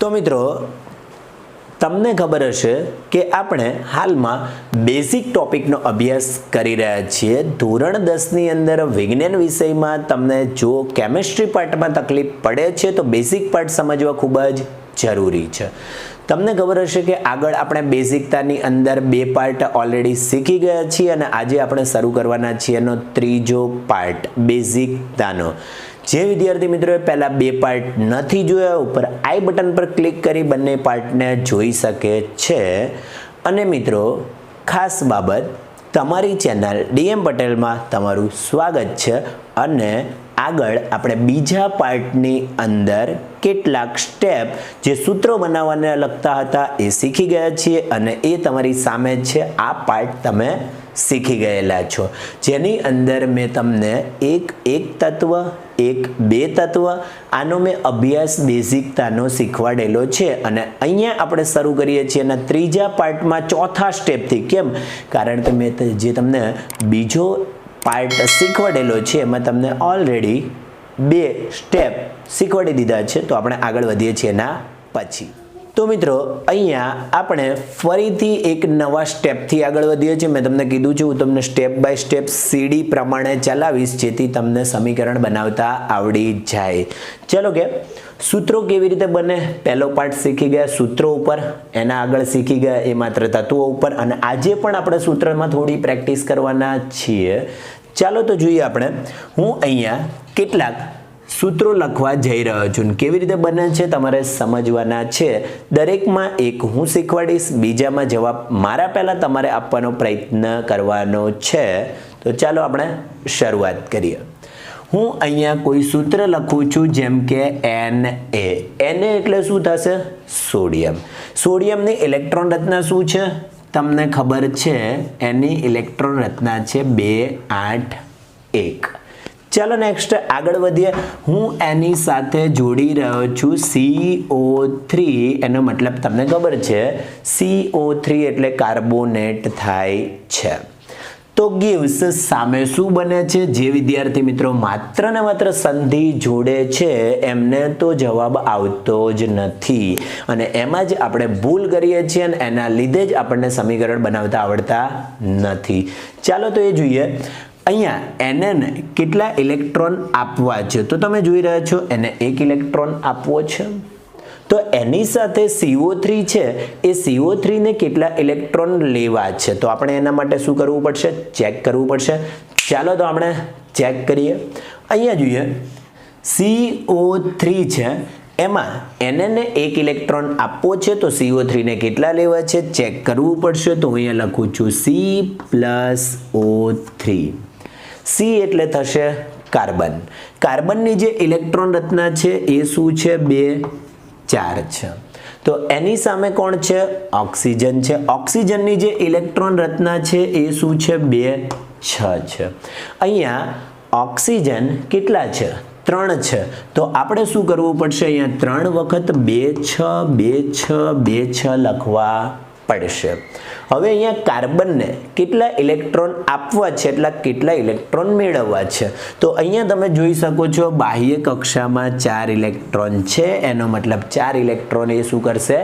તો મિત્રો તમને ખબર હશે કે આપણે હાલમાં બેઝિક ટોપિકનો અભ્યાસ કરી રહ્યા છીએ. ધોરણ 10 ની અંદર વિજ્ઞાન વિષયમાં તમને જો કેમિસ્ટ્રી પાર્ટમાં તકલીફ પડે છે તો બેઝિક પાર્ટ સમજવા ખૂબ જ જરૂરી છે. તમને ખબર હશે કે આગળ આપણે બેઝિકતાની અંદર 2 પાર્ટ ઓલરેડી શીખી ગયા છીએ અને આજે આપણે શરૂ કરવાના છીએ એનો ત્રીજો પાર્ટ બેઝિકતાનો. જે વિદ્યાર્થી મિત્રોએ પહેલા 2 પાર્ટ નથી જોયા ઉપર આઈ બટન પર ક્લિક કરી બંને પાર્ટને જોઈ શકે છે. અને મિત્રો ખાસ બાબત, તમારી ચેનલ ડી.એમ પટેલમાં તમારું સ્વાગત છે. અને આગળ આપણે બીજા પાર્ટની અંદર કેટલાક સ્ટેપ જે સૂત્રો બનાવવાને લગતા હતા એ શીખી ગયા છીએ અને એ તમારી સામે છે. આ પાર્ટ તમે શીખી ગયેલા છો, જેની અંદર મેં તમને એક તત્વ, એક 2 તત્વ આનો મેં અભ્યાસ બેઝિકતાનો શીખવાડેલો છે. અને અહીંયા આપણે શરૂ કરીએ છીએ અને ત્રીજા પાર્ટમાં ચોથા સ્ટેપથી. કેમ? કારણ કે મેં જે તમને બીજો પાર્ટ શીખવાડેલો છે એમાં તમને ઓલરેડી 2 સ્ટેપ શીખવાડી દીધા છે. તો આપણે આગળ વધીએ છીએ એના પછી. તો મિત્રો અહીંયા આપણે ફરીથી એક નવા સ્ટેપથી આગળ વધીએ છીએ. મેં તમને કીધું છે હું તમને સ્ટેપ બાય સ્ટેપ સીડી પ્રમાણે ચલાવીશ જેથી તમને સમીકરણ બનાવતા આવડી જાય. ચલો કે સૂત્રો કેવી રીતે બને પહેલો પાર્ટ શીખી ગયા સૂત્રો ઉપર, એના આગળ શીખી ગયા એ માત્ર તત્વો ઉપર, અને આજે પણ આપણે સૂત્રમાં થોડી પ્રેક્ટિસ કરવાના છીએ. ચાલો તો જોઈએ આપણે. હું અહીંયા કેટલાક સૂત્રો લખવા જઈ રહ્યો છું. કેવી રીતે બને છે તમારે સમજવાના છે. દરેકમાં એક હું શીખવાડીશ, બીજામાં જવાબ મારા પહેલાં તમારે આપવાનો પ્રયત્ન કરવાનો છે. તો ચાલો આપણે શરૂઆત કરીએ. હું અહીંયા કોઈ સૂત્ર લખું છું જેમ કે Na. Na એટલે શું થશે? સોડિયમ. સોડિયમની ઇલેક્ટ્રોન રચના શું છે તમને ખબર છે? એની ઇલેક્ટ્રોન રચના છે 2 8 1. ચાલો નેક્સ્ટ આગળ વધીએ. હું એની સાથે જોડી રહ્યો છું CO3. એનો મતલબ તમને ખબર છે CO3 એટલે કાર્બોનેટ થાય છે. તો gives સામે શું બને છે? જે વિદ્યાર્થી મિત્રો માત્ર ને માત્ર સંધિ જોડે છે એમને તો જવાબ આવતો જ નથી, અને એમાં જ આપણે ભૂલ કરીએ છીએ અને એના લીધે જ આપણને સમીકરણ બનાવતા આવડતા નથી. ચાલો તો એ જોઈએ. અહીંયા Na કેટલા ઇલેક્ટ્રોન આપવા છે? તો તમે જોઈ રહ્યા છો એને 1 ઇલેક્ટ્રોન આપવો છે. તો એની સાથે CO3 છે, એ CO3 ને કેટલા ઇલેક્ટ્રોન લેવા છે? તો આપણે એના માટે શું કરવું પડશે? ચેક કરવું પડશે. ચાલો તો આપણે ચેક કરીએ. અહીંયા જોઈએ CO3 છે, એમાં Na ને 1 ઇલેક્ટ્રોન આપવો છે તો CO3 ને કેટલા લેવા છે ચેક કરવું પડશે. તો અહીંયા લખું છું C+O3. C એટલે થશે કાર્બન. કાર્બનની જે ઇલેક્ટ્રોન રચના છે એ શું છે? 2 4 છે. તો એની સામે કોણ છે? ઓક્સિજન છે. ઓક્સિજનની જે ઇલેક્ટ્રોન રચના છે એ શું છે? 2 6 છે. અહીંયા ઓક્સિજન કેટલા છે? 3 છે. તો આપણે શું કરવું પડશે? અહીંયા 3 વખત 2 6 2 6 2 6 લખવા પડશે. હવે અહીંયા કાર્બનને કેટલા ઇલેક્ટ્રોન આપવા છે એટલા કેટલા ઇલેક્ટ્રોન મેળવવા છે? તો અહીંયા તમે જોઈ શકો છો બાહ્ય કક્ષામાં 4 ઇલેક્ટ્રોન છે. એનો મતલબ 4 ઇલેક્ટ્રોન એ શું કરશે?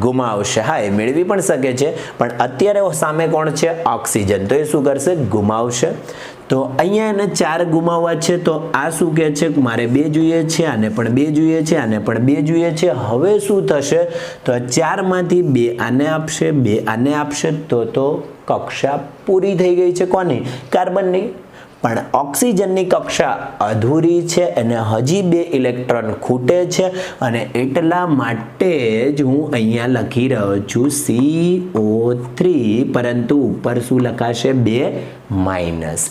ગુમાવશે. હા, એ મેળવી પણ શકે છે, પણ અત્યારે સામે કોણ છે? ઓક્સિજન. તો એ શું કરશે? ગુમાવશે. તો અહીંયા એને 4 ગુમાવવા છે. તો આ શું કહે છે? મારે 2 જોઈએ છે, આને પણ 2 જોઈએ છે, આને પણ 2 જોઈએ છે. હવે શું થશે? તો 4 માંથી 2 આને આપશે, 2 આને આપશે. તો કક્ષા પૂરી થઈ ગઈ છે. કોની? કાર્બનની. પણ ઓક્સિજનની કક્ષા અધૂરી છે અને હજી 2 ઇલેક્ટ્રોન ખૂટે છે, અને એટલા માટે જ હું અહીંયા લખી રહ્યો છું CO3, પરંતુ ઉપર શું લખાશે? 2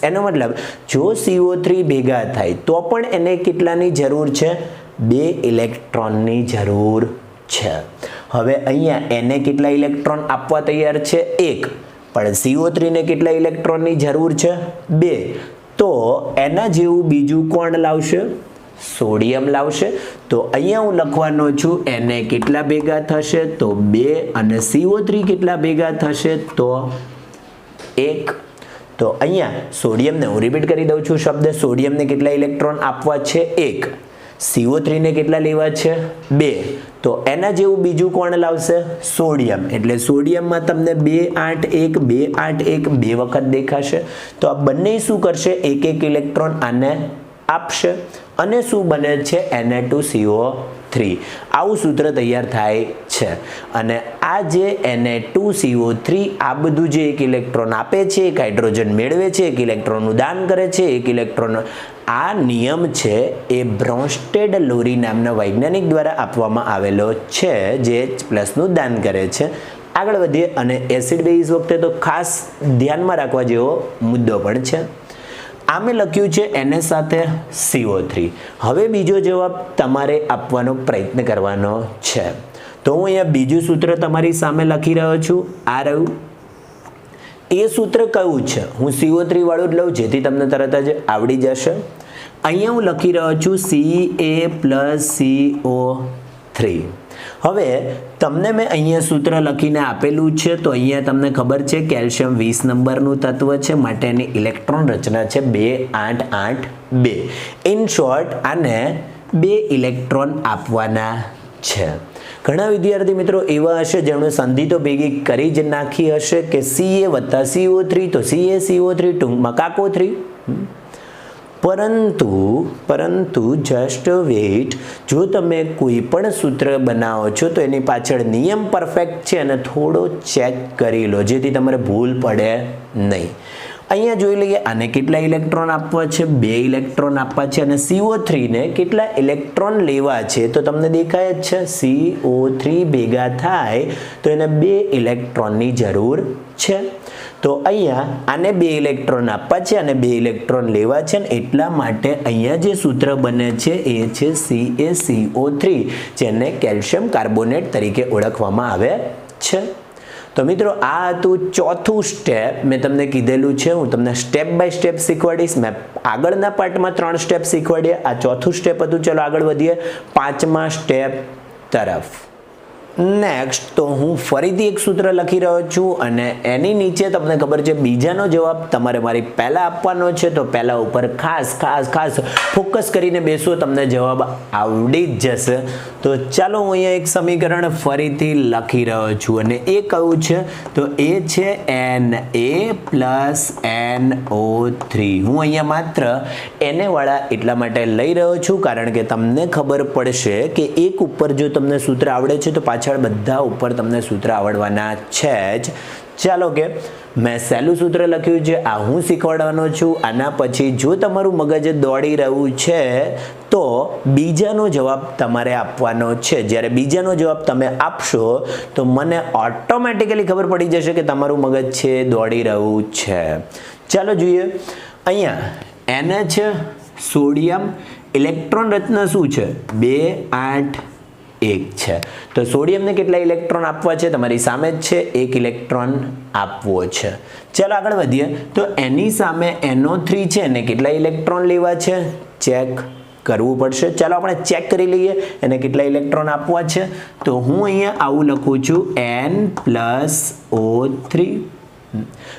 - એનો મતલબ જો CO3 ભેગા થાય તો પણ એને કેટલાની જરૂર છે? 2 ઇલેક્ટ્રોનની જરૂર છે. હવે અહીંયા એને કેટલા ઇલેક્ટ્રોન આપવા તૈયાર છે? 1. પણ CO3 ને કેટલા ઇલેક્ટ્રોનની જરૂર છે? 2. તો એના જેવું બીજું કોણ લાવશે? સોડિયમ લાવશે. તો અહીંયા હું લખવાનો છું એને કેટલા ભેગા થશે? તો 2. અને CO3 કેટલા ભેગા થશે? તો 1. તો અહીંયા સોડિયમને હું રિપીટ કરી દઉં છું શબ્દ. સોડિયમને કેટલા ઇલેક્ટ્રોન આપવા છે? 1. CO3 ને કેટલા લેવા છે 2 તો એના જેવું બીજું કોણ લાવશે સોડિયમ એટલે સોડિયમમાં તમને 2 8 1 2 8 1 બે વખત દેખાશે તો આ બંને શું કરશે એક એક ઇલેક્ટ્રોન આને આપશે અને શું બને છે Na2CO3 આવું સૂત્ર તૈયાર થાય છે અને આ જે Na2CO3 આ બધું જે એક ઇલેક્ટ્રોન આપે છે એક હાઇડ્રોજન મેળવે છે એક ઇલેક્ટ્રોનનું દાન કરે છે એક ઇલેક્ટ્રોન આ નિયમ છે એ બ્રોન્સ્ટેડ લોરી નામના વૈજ્ઞાનિક દ્વારા આપવામાં આવેલો છે જે H+ નું દાન કરે છે આગળ વધીએ અને એસિડ બેઝ વખતે તો ખાસ ધ્યાનમાં રાખવા જેવો મુદ્દો પણ છે આમે લખ્યું છે Na સાથે CO3 હવે બીજો જવાબ તમારે આપવાનો પ્રયત્ન કરવાનો છે તો હું અહીંયા બીજું સૂત્ર તમારી સામે લખી રહ્યો છું આ રહ્યું એ સૂત્ર કયું છે હું CO3 વાળું જ લઉં જેથી તમને તરત જ આવડી જશે અહીંયા હું લખી રહ્યો છું Ca+CO3 હવે તમને મેં અહીંયા સૂત્ર લખીને આપેલું છે તો અહીંયા તમને ખબર છે કેલ્શિયમ 20 નંબરનું તત્વ છે માટે એની ઇલેક્ટ્રોન રચના છે 2 8 8 2 ઇન શોર્ટ આને 2 ઇલેક્ટ્રોન આપવાના છે ઘણા વિદ્યાર્થી મિત્રો એવા હશે જેમણે સંધિ તો ભેગી કરી જ નાખી હશે કે Ca + CO3 તો CaCO3 ટૂંકમાં કાકો3 પરંતુ જસ્ટ વેઇટ જો તમે કોઈ પણ સૂત્ર બનાવો છો તો એની પાછળ નિયમ પરફેક્ટ છે અને થોડો ચેક કરી લો જેથી તમારે ભૂલ પડે નહીં અહીંયા જોઈ લઈએ આને કેટલા ઇલેક્ટ્રોન આપવા છે 2 ઇલેક્ટ્રોન આપવા છે અને CO3 ને કેટલા ઇલેક્ટ્રોન લેવા છે તો તમને દેખાય જ છે CO3 ભેગા થાય તો એને 2 ઇલેક્ટ્રોનની જરૂર છે તો અહીંયા આને 2 ઇલેક્ટ્રોન આપવા છે અને 2 ઇલેક્ટ્રોન લેવા છે ને એટલા માટે અહીંયા જે સૂત્ર બને છે એ છે CaCO3 જેને કેલ્શિયમ કાર્બોનેટ તરીકે ઓળખવામાં આવે છે તો મિત્રો આ હતું ચોથું સ્ટેપ મેં તમને કીધેલું છે હું તમને સ્ટેપ બાય સ્ટેપ શીખવાડીશ મેં આગળના પાર્ટમાં 3 સ્ટેપ શીખવાડ્યા આ ચોથું સ્ટેપ હતું ચલો આગળ વધીએ 5મા સ્ટેપ તરફ નેક્સ્ટ તો હું ફરીથી એક સૂત્ર લખી રહ્યો છું અને એની નીચે તમને ખબર છે બીજાનો જવાબ તમારે મારી પહેલા આપવાનો છે તો પહેલા ઉપર ખાસ ફોકસ કરીને બેસો તમને જવાબ આવડી જ જશે તો ચાલો હું અહીંયા એક સમીકરણ ફરીથી લખી રહ્યો છું અને એ કયું છે તો એ છે Na+NO3 હું અહીંયા માત્ર Na વાળા એટલા માટે લઈ રહ્યો છું કારણ કે તમને ખબર પડશે કે એક ઉપર જો તમને સૂત્ર આવડે છે તો બધા ઉપર તમને સૂત્ર આવડવાના છે જ ચાલો કે મેં સહેલું સૂત્ર લખ્યું છે આ હું શીખવાડવાનો છું આના પછી જો તમારું મગજ દોડી રહ્યું છે તો બીજાનો જવાબ તમારે આપવાનો છે જ્યારે બીજાનો જવાબ તમે આપશો તો મને ઓટોમેટિકલી ખબર પડી જશે કે તમારું મગજ છે દોડી રહ્યું છે ચાલો જોઈએ અહીંયા Na છે સોડિયમ ઇલેક્ટ્રોન રચના શું છે 2 8 1 છે તો સોડિયમને કેટલા ઇલેક્ટ્રોન આપવા છે તમારી સામે જ છે 1 ઇલેક્ટ્રોન આપવો છે ચાલો આગળ વધીએ તો એની સામે NO3 છે એને કેટલા ઇલેક્ટ્રોન લેવા છે ચેક કરવું પડશે ચાલો આપણે ચેક કરી લઈએ એને કેટલા ઇલેક્ટ્રોન આપવા છે તો હું અહીંયા આવું લખું છું N+O3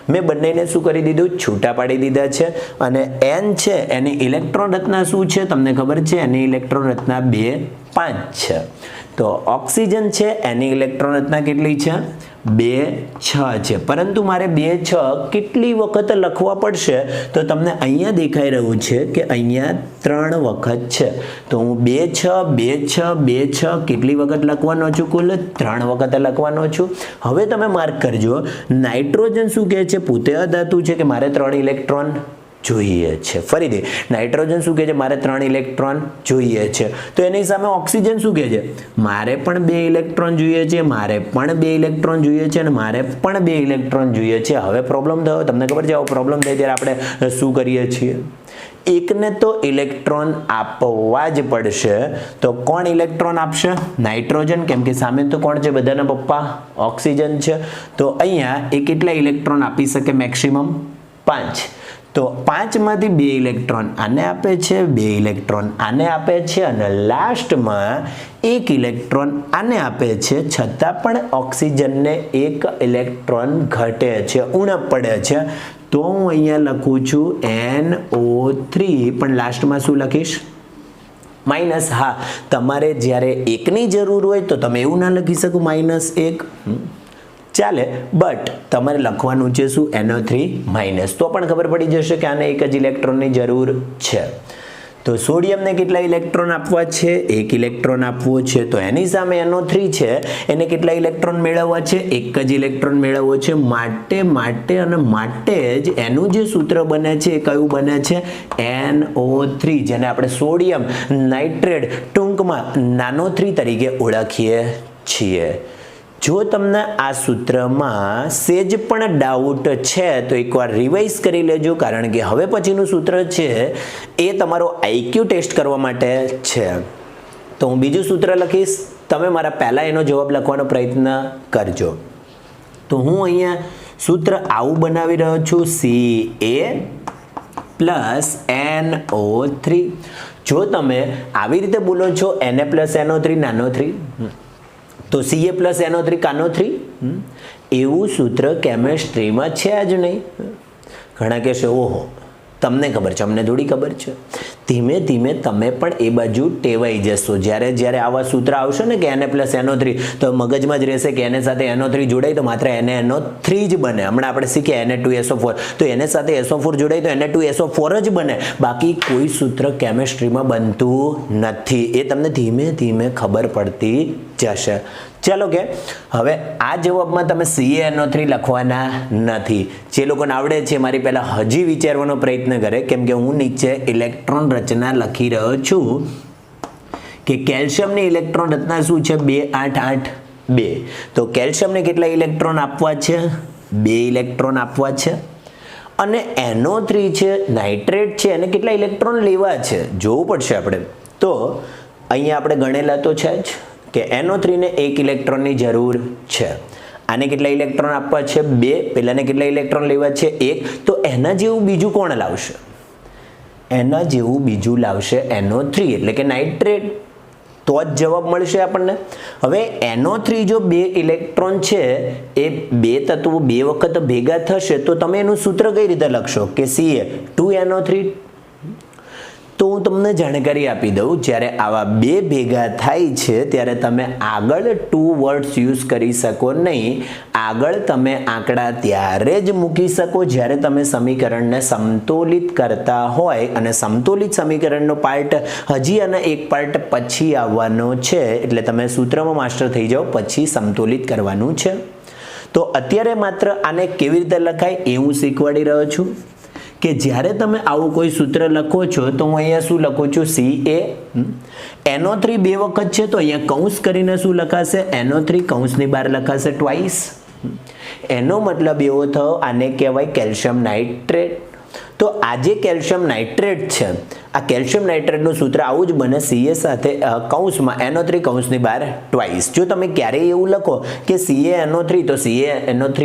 મેં બંનેને શું કરી દીધું છૂટા પાડી દીધા છે અને N છે એની ઇલેક્ટ્રોન રચના શું છે તમને ખબર છે એની ઇલેક્ટ્રોન રચના 2 5 છે તો ઓક્સિજન છે એની ઇલેક્ટ્રોન રચના કેટલી છે 2 6 છે પરંતુ મારે 2 6 કેટલી વખત લખવા પડશે તો તમને અહીંયા દેખાઈ રહ્યું છે કે અહીંયા 3 વખત છે તો હું 2 6 2 6 2 6 કેટલી વખત લખવાનો છું કુલ 3 વખત લખવાનો છું હવે તમે માર્ક કરજો નાઇટ્રોજન શું કહે છે પોતે અધાતુ છે કે મારે 3 ઇલેક્ટ્રોન જોઈએ છે ફરીથી નાઇટ્રોજન શું કહે છે મારે 3 ઇલેક્ટ્રોન જોઈએ છે તો એની સામે ઓક્સિજન શું કહે છે મારે પણ 2 ઇલેક્ટ્રોન જોઈએ છે મારે પણ 2 ઇલેક્ટ્રોન જોઈએ છે અને મારે પણ 2 ઇલેક્ટ્રોન જોઈએ છે હવે પ્રોબ્લેમ થયો તમને ખબર છે આવો પ્રોબ્લેમ થાય ત્યારે આપણે શું કરીએ છીએ એકને તો ઇલેક્ટ્રોન આપવા જ પડશે તો કોણ ઇલેક્ટ્રોન આપશે નાઇટ્રોજન કેમ કે સામે તો કોણ છે બધાના પપ્પા ઓક્સિજન છે તો અહીંયા એ કેટલા ઇલેક્ટ્રોન આપી શકે મેક્સિમમ 5 તો 5 માંથી 2 ઇલેક્ટ્રોન આને આપે છે 2 ઇલેક્ટ્રોન આને આપે છે અને લાસ્ટમાં 1 ઇલેક્ટ્રોન આને આપે છે છતાં પણ ઓક્સિજનને 1 ઇલેક્ટ્રોન ઘટે છે ઉણપ પડે છે તો હું અહીંયા લખું છું NO3 પણ લાસ્ટમાં શું લખીશ માઇનસ, હા, તમારે જ્યારે એકની જરૂર હોય તો તમે એવું ના લખી શકો -1, ચાલે, બટ તમારે લખવાનું છે શું? NO3 માઇનસ, તો પણ ખબર પડી જશે કે આને એક જ ઇલેક્ટ્રોનની જરૂર છે. તો સોડિયમને કેટલા ઇલેક્ટ્રોન આપવા છે? 1 ઇલેક્ટ્રોન આપવો છે. તો એની સામે NO3 છે, એને કેટલા ઇલેક્ટ્રોન મેળવવા છે? 1 જ ઇલેક્ટ્રોન મેળવવો છે. માટે જ એનું જે સૂત્ર બને છે એ કયું બને છે? NO3, જેને આપણે સોડિયમ નાઇટ્રેટ ટૂંકમાં નાનો 3 તરીકે ઓળખીએ છીએ. જો તમને આ સૂત્રમાં સેજ પણ ડાઉટ છે તો એકવાર રિવાઇઝ કરી લેજો, કારણ કે હવે પછીનું સૂત્ર છે એ તમારો IQ ટેસ્ટ કરવા માટે છે. તો હું બીજું સૂત્ર લખીશ, તમે મારા પહેલા એનો જવાબ લખવાનો પ્રયત્ન કરજો. તો હું અહીંયા સૂત્ર આવું બનાવી રહ્યો છું, Ca+NO3. જો તમે આવી રીતે બોલો છો Na+NO3 નાનો 3, તો Ca+NO3 કાનો 3, એવું સૂત્ર કેમેસ્ટ્રીમાં છે જ નહીં. ઘણા કહેશે ઓહો તમને ખબર છે, અમને થોડી ખબર છે. ધીમે ધીમે તમે પણ એ બાજુ ટેવાઈ જશો. જ્યારે આવા સૂત્ર આવશે ને કે Na+NO3, તો મગજમાં જ રહેશે કે એને સાથે NO3 જોડાય તો માત્ર NaNO3 જ બને. હમણાં આપણે શીખ્યા Na2SO4, તો એને સાથે SO4 જોડાય તો Na2SO4 જ બને. બાકી કોઈ સૂત્ર કેમેસ્ટ્રીમાં બનતું નથી. એ તમને ધીમે ધીમે ખબર પડતી જશે. ચાલો કે હવે આ જવાબમાં તમે CaNO3 લખવાના નથી. જે લોકોને આવડે છે મારી પહેલા હજી વિચારવાનો પ્રયત્ન કરે, કેમ કે હું નીચે ઇલેક્ટ્રોન રચના લખી રહ્યો છું કે કેલ્શિયમની ઇલેક્ટ્રોન રચના શું છે? 2 8 8 2. તો કેલ્શિયમને કેટલા ઇલેક્ટ્રોન આપવા છે? 2 ઇલેક્ટ્રોન આપવા છે. અને NO3 છે, નાઇટ્રેટ છે, એને કેટલા ઇલેક્ટ્રોન લેવા છે જોવું પડશે આપણે. તો અહીંયા આપણે ગણેલા તો છે જ કે NO3 ને 1 ઇલેક્ટ્રોનની જરૂર છે. આને કેટલા ઇલેક્ટ્રોન આપવા છે? 2. પેલાને કેટલા ઇલેક્ટ્રોન લેવા છે? 1. તો એના જેવું બીજું કોણ લાવશે? એના જેવું બીજું લાવશે NO3, એટલે કે નાઇટ્રેટ. તો જ જવાબ મળશે આપણને. હવે NO3 જો 2 ઇલેક્ટ્રોન છે, એ 2 તત્વો 2 વખત ભેગા થશે, તો તમે એનું સૂત્ર કઈ રીતે લખશો? કે Ca2NO3. તો હું તમને જાણકારી આપી દઉં, જ્યારે આવા 2 ભેગા થાય છે ત્યારે તમે આગળ 2 વર્ડ્સ યુઝ કરી શકો નહીં. આગળ તમે આંકડા ત્યારે જ મૂકી શકો જ્યારે તમે સમીકરણને સમતોલિત કરતા હોય, અને સમતોલિત સમીકરણનો પાર્ટ હજી અને એક પાર્ટ પછી આવવાનો છે. એટલે તમે સૂત્રમાં માસ્ટર થઈ જાઓ પછી સમતોલિત કરવાનું છે. તો અત્યારે માત્ર આને કેવી રીતે લખાય એ હું શીખવાડી રહ્યો છું. કે જ્યારે તમે આવું કોઈ સૂત્ર લખો છો તો હું અહીંયા શું લખું છું? NO3 2 વખત છે તો અહીંયા કૌંસ કરીને શું લખાશે? NO3 કૌંસની બહાર લખાશે ટ્વાઇસ. એનો મતલબ એવો થયો આને કહેવાય કેલ્શિયમ નાઇટ્રેટ. તો આ જે કેલ્શિયમ નાઇટ્રેટ છે, આ કેલ્શિયમ નાઇટ્રેટનું સૂત્ર આવું જ બને, Ca સાથે કૌંસમાં NO3 કૌંસની બહાર ટ્વાઇસ. જો તમે ક્યારેય એવું લખો કે CaNO3 તો CaNO3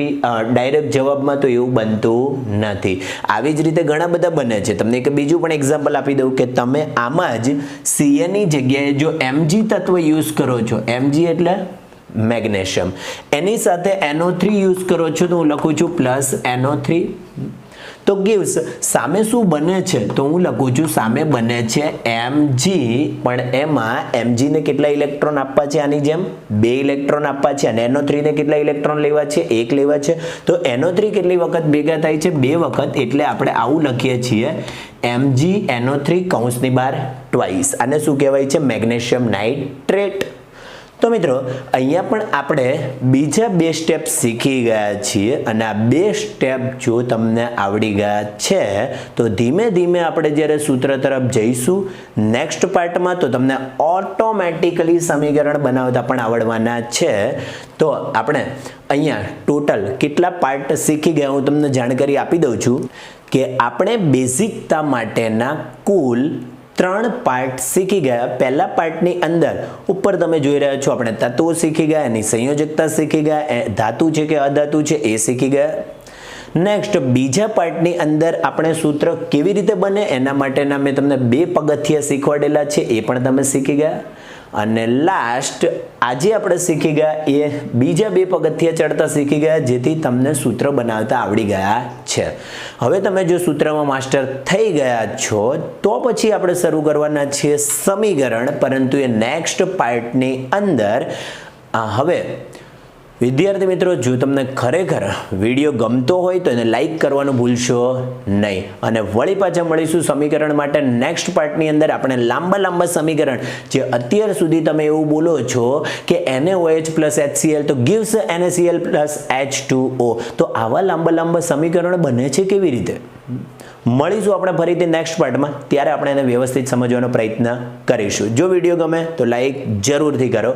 ડાયરેક્ટ જવાબમાં તો એવું બનતું નથી. આવી જ રીતે ઘણા બધા બને છે. તમને એક બીજું પણ એક્ઝામ્પલ આપી દઉં કે તમે આમાં જ Ca ની જગ્યાએ જો Mg તત્વ યુઝ કરો છો, Mg એટલે મેગ્નેશિયમ, એની સાથે NO3 યુઝ કરો છો, તો હું લખું છું +NO3. તો gives સામે શું બને છે? તો હું લખું છું સામે બને છે Mg, પણ એમાં Mg ને કેટલા ઇલેક્ટ્રોન આપવા છે? આની જેમ 2 ઇલેક્ટ્રોન આપવા છે. અને NO3 ને કેટલા ઇલેક્ટ્રોન લેવા છે? 1 લેવા છે. તો NO3 કેટલી વખત ભેગા થાય છે? 2 વખત. એટલે આપણે આવું લખીએ છીએ MgNO3 કૌંસની બહાર ટ્વાઇસ. આને શું કહેવાય છે? Magnesium nitrate. તો મિત્રો અહીંયા પણ આપણે બીજા 2 સ્ટેપ શીખી ગયા છીએ, અને આ 2 સ્ટેપ જો તમને આવડી ગયા છે તો ધીમે ધીમે આપણે જ્યારે સૂત્ર તરફ જઈશું નેક્સ્ટ પાર્ટમાં, તો તમને ઓટોમેટિકલી સમીકરણ બનાવતા પણ આવડવાના છે. તો આપણે અહીંયા ટોટલ કેટલા પાર્ટ શીખી ગયા હું તમને જાણકારી આપી દઉં છું કે આપણે બેઝિકતા માટેના કુલ 3 પાર્ટ શીખી ગયા. પહેલા પાર્ટની અંદર ઉપર તમે જોઈ રહ્યા છો આપણે તત્વો શીખી ગયા, એની સંયોજકતા શીખી ગયા, ધાતુ છે કે અધાતુ છે એ શીખી ગયા. નેક્સ્ટ બીજા પાર્ટની અંદર આપણે સૂત્ર કેવી રીતે બને એના માટેના મેં તમને 2 પગથિયા શીખવાડેલા છે, એ પણ તમે શીખી ગયા. અને લાસ્ટ આજે આપણે શીખી ગયા એ બીજા 2 પગથિયા ચડતા શીખી ગયા, જેથી તમને સૂત્ર બનાવતા આવડી ગયા છે. હવે તમે જો સૂત્રમાં માસ્ટર થઈ ગયા છો તો પછી આપણે શરૂ કરવાના છીએ સમીકરણ, પરંતુ એ નેક્સ્ટ પાર્ટની અંદર. હવે વિદ્યાર્થી મિત્રો, જો તમને ખરેખર વિડીયો ગમતો હોય તો એને લાઈક કરવાનું ભૂલશો નહીં. અને વળી પાછા મળીશું સમીકરણ માટે નેક્સ્ટ પાર્ટની અંદર. આપણે લાંબા સમીકરણ જે અત્યાર સુધી તમે એવું બોલો છો કે NaOH પ્લસ HCl તો gives NaCl પ્લસ H2O, તો આવા લાંબા સમીકરણ બને છે કેવી રીતે? મળીશું આપણે ફરીથી નેક્સ્ટ પાર્ટમાં, ત્યારે આપણે એને વ્યવસ્થિત સમજવાનો પ્રયત્ન કરીશું. જો વિડીયો ગમે તો લાઈક જરૂરથી કરો.